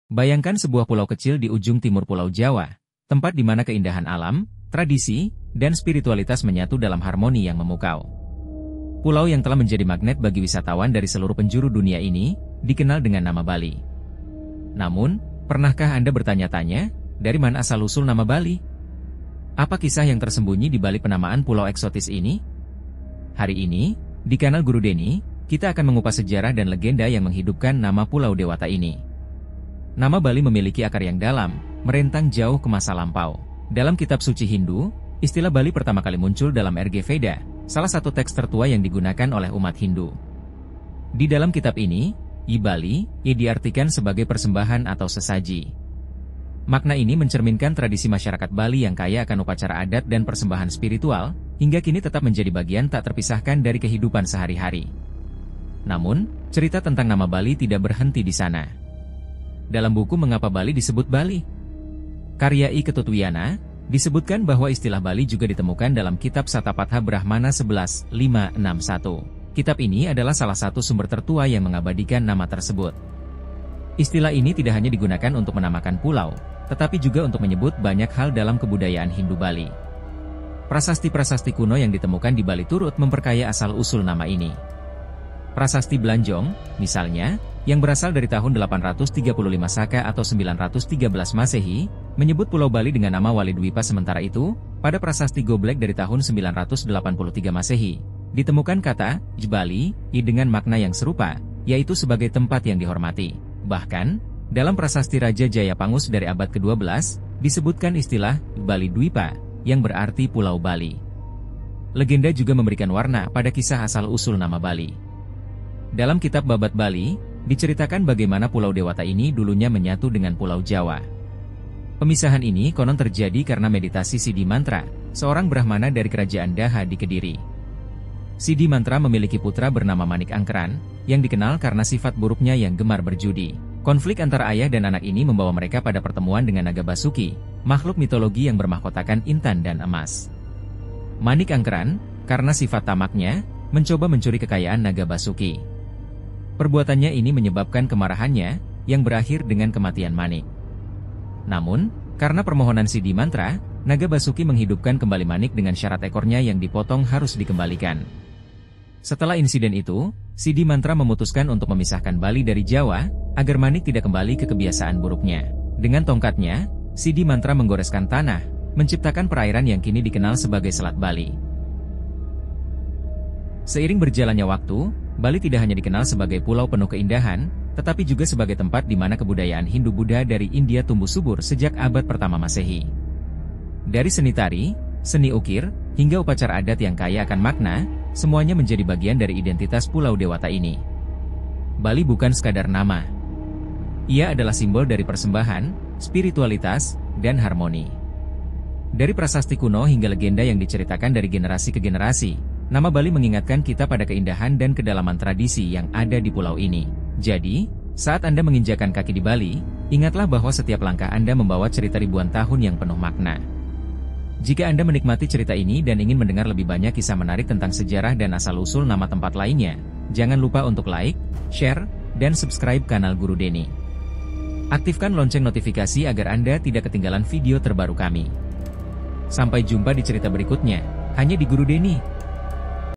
Bayangkan sebuah pulau kecil di ujung timur Pulau Jawa, tempat di mana keindahan alam, tradisi, dan spiritualitas menyatu dalam harmoni yang memukau. Pulau yang telah menjadi magnet bagi wisatawan dari seluruh penjuru dunia ini, dikenal dengan nama Bali. Namun, pernahkah Anda bertanya-tanya, dari mana asal-usul nama Bali? Apa kisah yang tersembunyi di balik penamaan pulau eksotis ini? Hari ini, di kanal Guru Denny, kita akan mengupas sejarah dan legenda yang menghidupkan nama Pulau Dewata ini. Nama Bali memiliki akar yang dalam, merentang jauh ke masa lampau. Dalam kitab suci Hindu, istilah Bali pertama kali muncul dalam RG Veda, salah satu teks tertua yang digunakan oleh umat Hindu. Di dalam kitab ini, Bali diartikan sebagai persembahan atau sesaji. Makna ini mencerminkan tradisi masyarakat Bali yang kaya akan upacara adat dan persembahan spiritual, hingga kini tetap menjadi bagian tak terpisahkan dari kehidupan sehari-hari. Namun, cerita tentang nama Bali tidak berhenti di sana. Dalam buku Mengapa Bali disebut Bali? Karya I. Ketutwiyana, disebutkan bahwa istilah Bali juga ditemukan dalam kitab Satapatha Brahmana 11.561. Kitab ini adalah salah satu sumber tertua yang mengabadikan nama tersebut. Istilah ini tidak hanya digunakan untuk menamakan pulau, tetapi juga untuk menyebut banyak hal dalam kebudayaan Hindu Bali. Prasasti-prasasti kuno yang ditemukan di Bali turut memperkaya asal-usul nama ini. Prasasti Blanjong, misalnya, yang berasal dari tahun 835 Saka atau 913 Masehi, menyebut Pulau Bali dengan nama Walidwipa. Sementara itu, pada prasasti Goblek dari tahun 983 Masehi, ditemukan kata Bali dengan makna yang serupa, yaitu sebagai tempat yang dihormati. Bahkan, dalam prasasti Raja Jayapangus dari abad ke-12, disebutkan istilah Bali Dwipa, yang berarti Pulau Bali. Legenda juga memberikan warna pada kisah asal-usul nama Bali. Dalam kitab Babat Bali, diceritakan bagaimana Pulau Dewata ini dulunya menyatu dengan Pulau Jawa. Pemisahan ini konon terjadi karena meditasi Sidi Mantra, seorang Brahmana dari kerajaan Daha di Kediri. Sidi Mantra memiliki putra bernama Manik Angkeran, yang dikenal karena sifat buruknya yang gemar berjudi. Konflik antara ayah dan anak ini membawa mereka pada pertemuan dengan naga Basuki, makhluk mitologi yang bermahkotakan intan dan emas. Manik Angkeran, karena sifat tamaknya, mencoba mencuri kekayaan naga Basuki. Perbuatannya ini menyebabkan kemarahannya, yang berakhir dengan kematian Manik. Namun, karena permohonan Sidi Mantra, naga Basuki menghidupkan kembali Manik dengan syarat ekornya yang dipotong harus dikembalikan. Setelah insiden itu, Sidi Mantra memutuskan untuk memisahkan Bali dari Jawa, agar Manik tidak kembali ke kebiasaan buruknya. Dengan tongkatnya, Sidi Mantra menggoreskan tanah, menciptakan perairan yang kini dikenal sebagai Selat Bali. Seiring berjalannya waktu, Bali tidak hanya dikenal sebagai pulau penuh keindahan, tetapi juga sebagai tempat di mana kebudayaan Hindu-Buddha dari India tumbuh subur sejak abad pertama Masehi. Dari seni tari, seni ukir, hingga upacara adat yang kaya akan makna, semuanya menjadi bagian dari identitas Pulau Dewata ini. Bali bukan sekadar nama. Ia adalah simbol dari persembahan, spiritualitas, dan harmoni. Dari prasasti kuno hingga legenda yang diceritakan dari generasi ke generasi, nama Bali mengingatkan kita pada keindahan dan kedalaman tradisi yang ada di pulau ini. Jadi, saat Anda menginjakan kaki di Bali, ingatlah bahwa setiap langkah Anda membawa cerita ribuan tahun yang penuh makna. Jika Anda menikmati cerita ini dan ingin mendengar lebih banyak kisah menarik tentang sejarah dan asal-usul nama tempat lainnya, jangan lupa untuk like, share, dan subscribe kanal Guru Denny. Aktifkan lonceng notifikasi agar Anda tidak ketinggalan video terbaru kami. Sampai jumpa di cerita berikutnya, hanya di Guru Denny.